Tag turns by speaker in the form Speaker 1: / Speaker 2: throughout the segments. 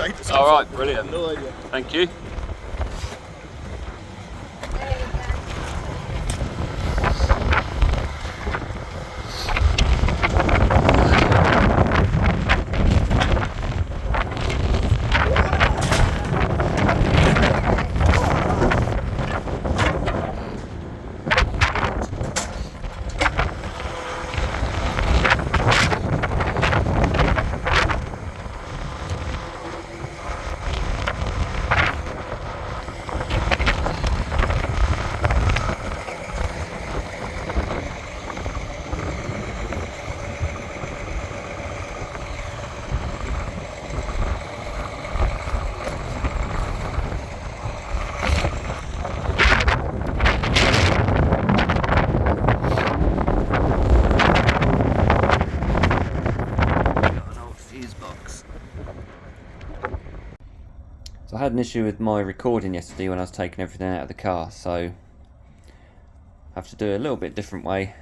Speaker 1: inside.
Speaker 2: All right, brilliant.
Speaker 1: No idea.
Speaker 2: Thank you. So I had an issue with my recording yesterday when I was taking everything out of the car, so I have to do it a little bit different way.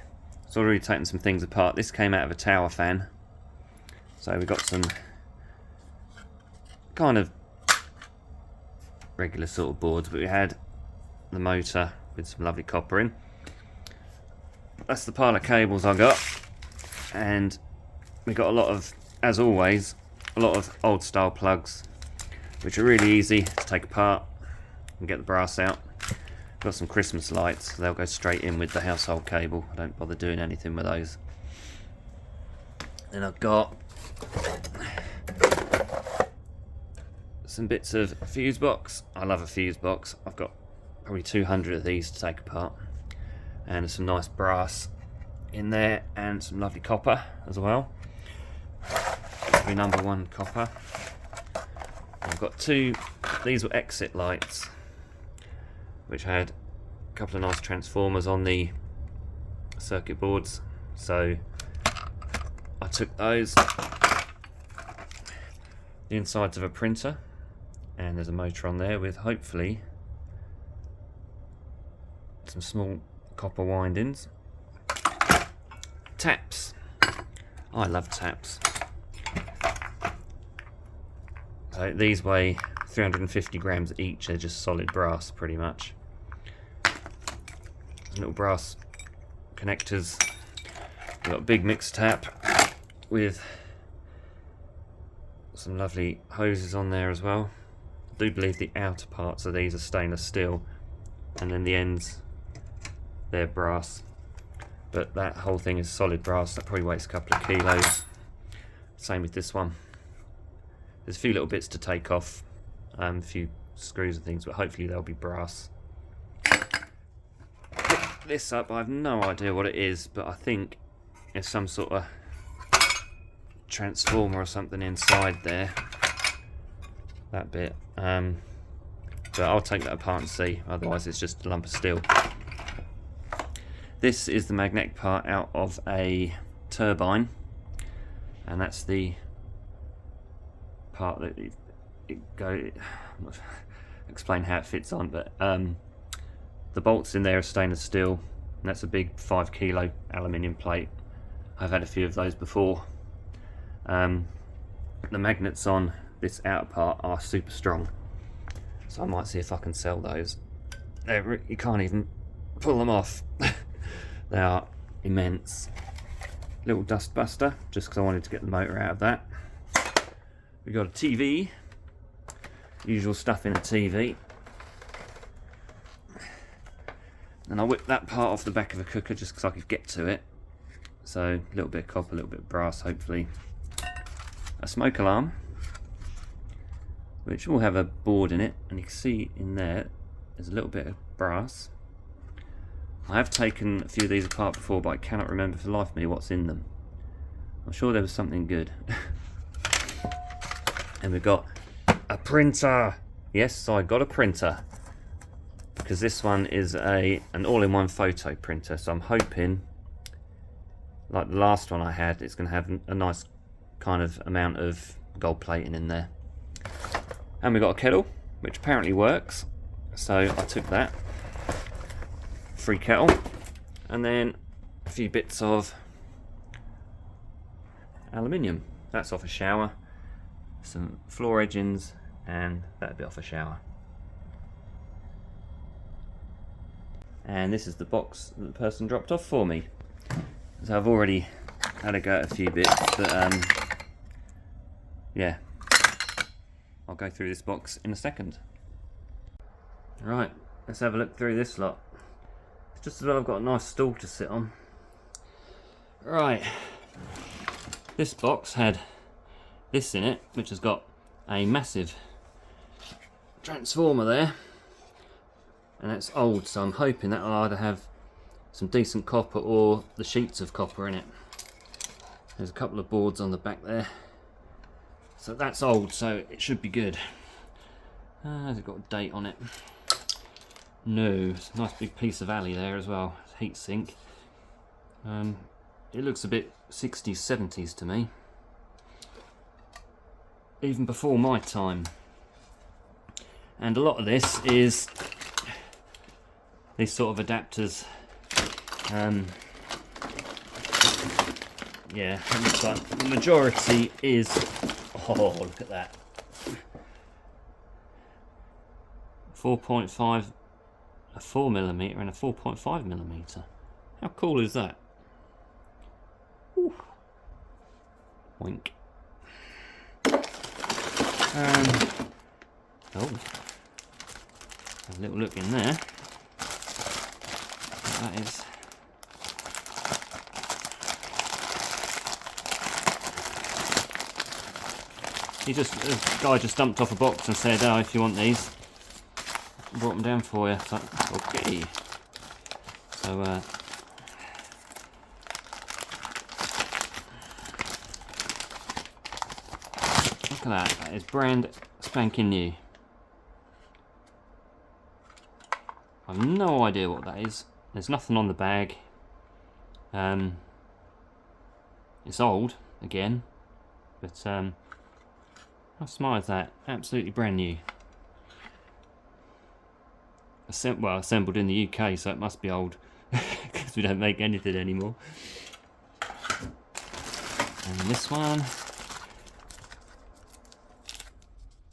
Speaker 2: It's already taken some things apart. This came out of a tower fan, so we got some kind of regular sort of boards, but we had the motor with some lovely copper in. That's the pile of cables I got, and we got a lot of, as always, a lot of old style plugs, which are really easy to take apart and get the brass out. Got some Christmas lights, they'll go straight in with the household cable. I don't bother doing anything with those. Then I've got some bits of fuse box. I love a fuse box. I've got probably 200 of these to take apart, and some nice brass in there, and some lovely copper as well. My number one copper. I've got two, these were exit lights, which had a couple of nice transformers on the circuit boards, so I took those, the insides of a printer, and there's a motor on there with hopefully some small copper windings. Taps. I love taps. So these weigh 350 grams each. They're just solid brass pretty much. Little brass connectors. We've got a big mix tap with some lovely hoses on there as well. I do believe the outer parts of these are stainless steel, and then the ends, they're brass. But that whole thing is solid brass. That probably weighs a couple of kilos. Same with this one. There's a few little bits to take off, a few screws and things, but hopefully they'll be brass. Pick this up, I have no idea what it is, but I think it's some sort of transformer or something inside there. That bit. But I'll take that apart and see, otherwise it's just a lump of steel. This is the magnetic part out of a turbine, and that's the part that I'm not explain how it fits on, but the bolts in there are stainless steel, and that's a big 5 kilo aluminium plate. I've had a few of those before. The magnets on this outer part are super strong, so I might see if I can sell those. You can't even pull them off. They are immense. Little dust buster, just because I wanted to get the motor out of that. We got a TV, usual stuff in a TV. And I whipped that part off the back of a cooker just because I could get to it. So a little bit of copper, a little bit of brass, hopefully. A smoke alarm, which will have a board in it, and you can see in there there's a little bit of brass. I have taken a few of these apart before, but I cannot remember for the life of me what's in them. I'm sure there was something good. And we've got a printer. Yes, I got a printer, because this one is an all-in-one photo printer, so I'm hoping, like the last one I had, it's going to have a nice kind of amount of gold plating in there. And we've got a kettle, which apparently works, so I took that. Free kettle. And then a few bits of aluminium. That's off a shower. some floor edgings, and that'd be off a shower. And this is the box that the person dropped off for me. So I've already had a go at a few bits, but yeah, I'll go through this box in a second. Right, let's have a look through this lot. It's just as well I've got a nice stool to sit on. Right, this box had this in it, which has got a massive transformer there, and that's old, so I'm hoping that will either have some decent copper or the sheets of copper in it. There's a couple of boards on the back there, so that's old, so it should be good. Has it got a date on it? No. It's a nice big piece of alley there as well. Heat sink. It looks a bit 60s, 70s to me. Even before my time. And a lot of this is these sort of adapters. Yeah, it looks like the majority is... Oh, look at that. 4.5, a 4mm and a 4.5mm. How cool is that? Ooh. Wink. Oh, have a little look in there. That is. This guy just dumped off a box and said, "Oh, if you want these, I brought them down for you." So, okay. So, look at that. That is brand spanking new. I've no idea what that is. There's nothing on the bag. It's old again, but how smart is that? Absolutely brand new. Assembled in the UK, so it must be old because we don't make anything anymore. And this one,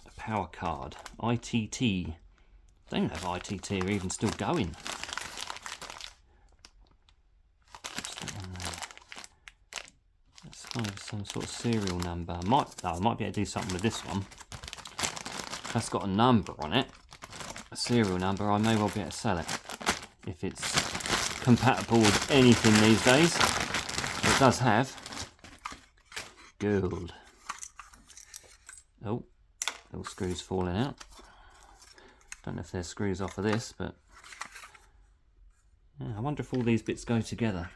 Speaker 2: a power card, ITT. I don't know if ITT are even still going. That's kind of some sort of serial number. I might be able to do something with this one. That's got a number on it, a serial number. I may well be able to sell it if it's compatible with anything these days. It does have gold. Oh, little screws falling out. Don't know if there's screws off of this, but yeah, I wonder if all these bits go together.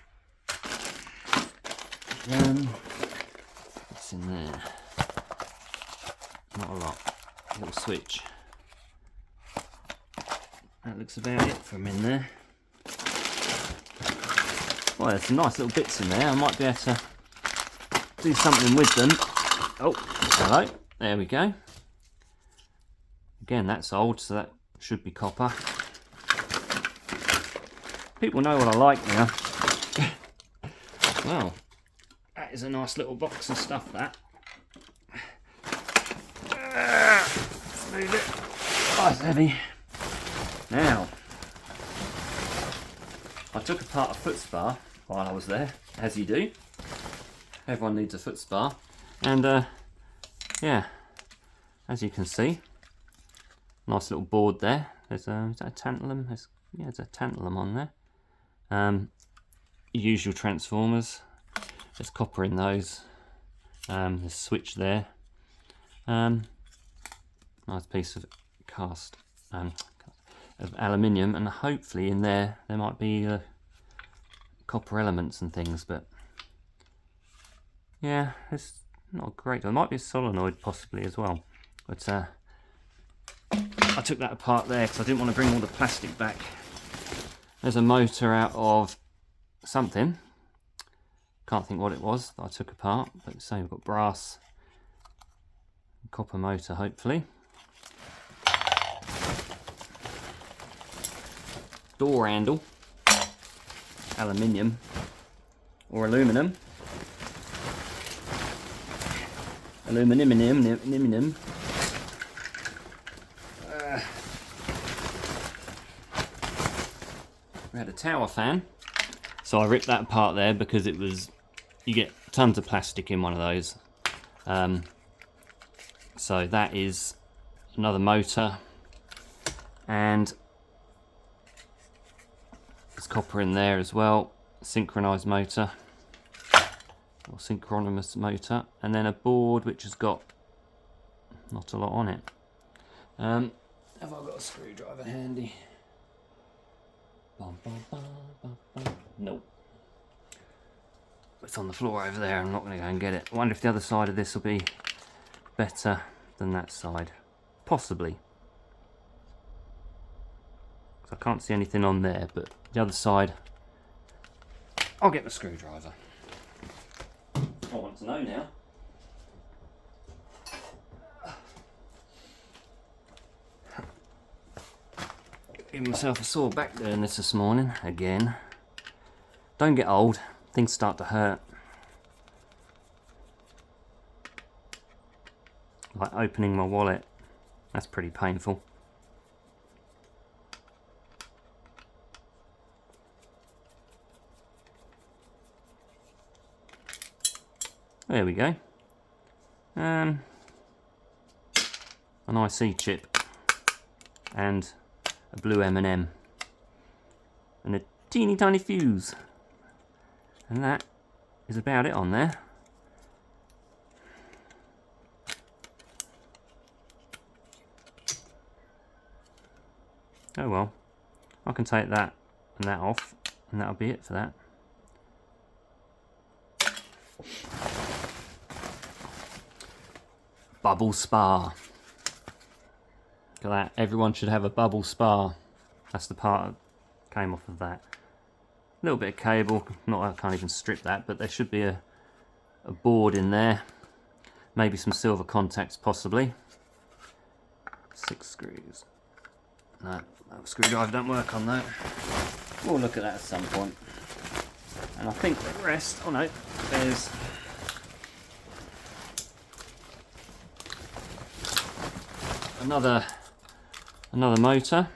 Speaker 2: What's in there? Not a lot. A little switch. That looks about it from in there. Well, there's some nice little bits in there. I might be able to do something with them. Oh, hello. There we go. Again, that's old, so that should be copper. People know what I like now. Well, that is a nice little box of stuff, that. Let's move it. Oh, it's heavy. Now, I took apart a foot spa while I was there, as you do. Everyone needs a foot spa. And, yeah, as you can see, nice little board there. There's is that a tantalum? There's a tantalum on there. Usual transformers. There's copper in those. There's a switch there. Nice piece of cast of aluminium, and hopefully in there might be copper elements and things. But yeah, it's not great. There might be a solenoid possibly as well. But I took that apart there because I didn't want to bring all the plastic back. There's a motor out of something. Can't think what it was that I took apart. But so we've got brass, copper motor hopefully. Door handle, aluminium or aluminum. Aluminum. We had a tower fan, so I ripped that apart there because it was, you get tons of plastic in one of those. So that is another motor, and there's copper in there as well, synchronized motor or synchronous motor, and then a board which has got not a lot on it. Have I got a screwdriver handy? Nope. It's on the floor over there. I'm not going to go and get it. I wonder if the other side of this will be better than that side. Possibly. I can't see anything on there, but the other side, I'll get the screwdriver. I want to know now. Giving myself a sore back doing this morning again. Don't get old, things start to hurt. Like opening my wallet, that's pretty painful. There we go. An IC chip and a blue M&M and a teeny tiny fuse, and that is about it on there. Oh well, I can take that and that off, and that'll be it for that. Bubble spa. Look at that, everyone should have a bubble spa. That's the part that came off of that. A little bit of cable, I can't even strip that, but there should be a board in there. Maybe some silver contacts possibly. 6 screws. No, that screwdriver don't work on that. We'll look at that at some point. And I think the rest, oh no, there's another motor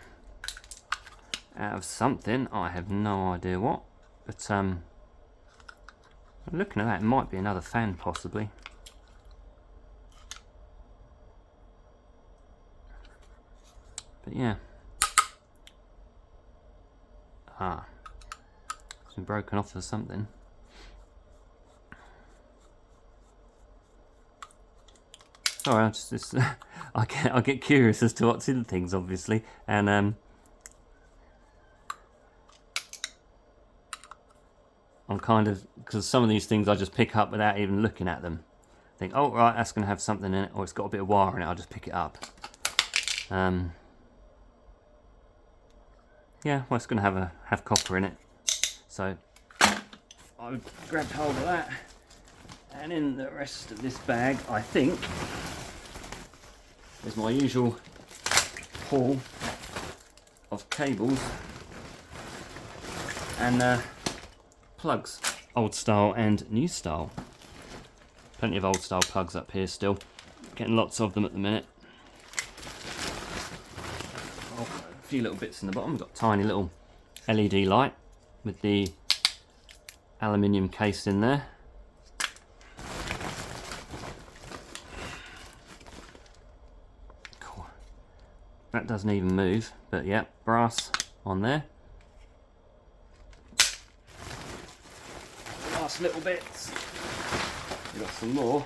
Speaker 2: out of something. I have no idea what, but looking at that, it might be another fan possibly. But yeah, it's been broken off or something. Sorry, I get curious as to what's in things, obviously, and I'm kind of, because some of these things I just pick up without even looking at them. Think, oh right, that's going to have something in it, or it's got a bit of wire in it. I'll just pick it up. Yeah, well, it's going to have copper in it, so I grabbed hold of that, and in the rest of this bag, I think, is my usual haul of cables and plugs, old style and new style. Plenty of old style plugs up here still, getting lots of them at the minute. A few little bits in the bottom. Got a tiny little LED light with the aluminium case in there. Cool. That doesn't even move, but yeah, brass on there. Last little bits. We've got some more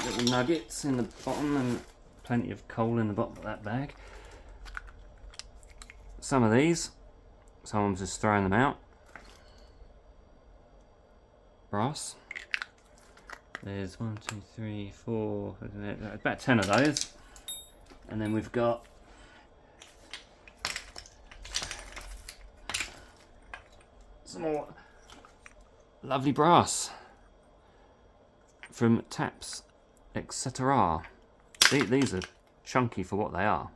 Speaker 2: little nuggets in the bottom and plenty of coal in the bottom of that bag. Some of these, someone's just throwing them out. Brass. There's 1, 2, 3, 4, about 10 of those. And then we've got some more lovely brass from taps, etc. These are chunky for what they are.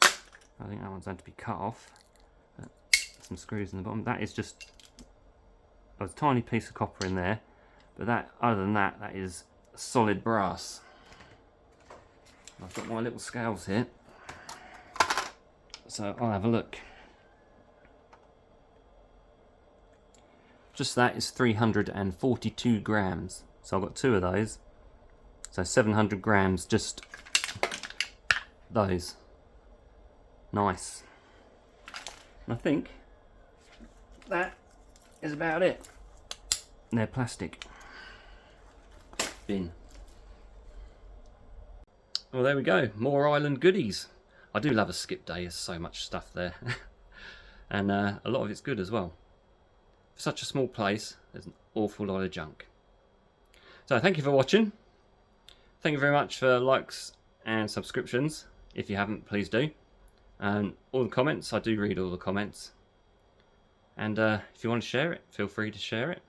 Speaker 2: I think that one's had to be cut off. Some screws in the bottom. That is just a tiny piece of copper in there. But that, other than that, that is solid brass. I've got my little scales here, so I'll have a look. Just that is 342 grams. So I've got 2 of those. So 700 grams, just those. Nice. And I think that is about it. And they're plastic. Bin. Well, there we go. More island goodies. I do love a skip day. There's so much stuff there. And a lot of it's good as well. For such a small place, there's an awful lot of junk. So thank you for watching. Thank you very much for likes and subscriptions. If you haven't, please do. And all the comments, I do read all the comments. And if you want to share it, feel free to share it.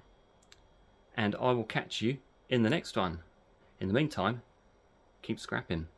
Speaker 2: And I will catch you in the next one. In the meantime, keep scrapping.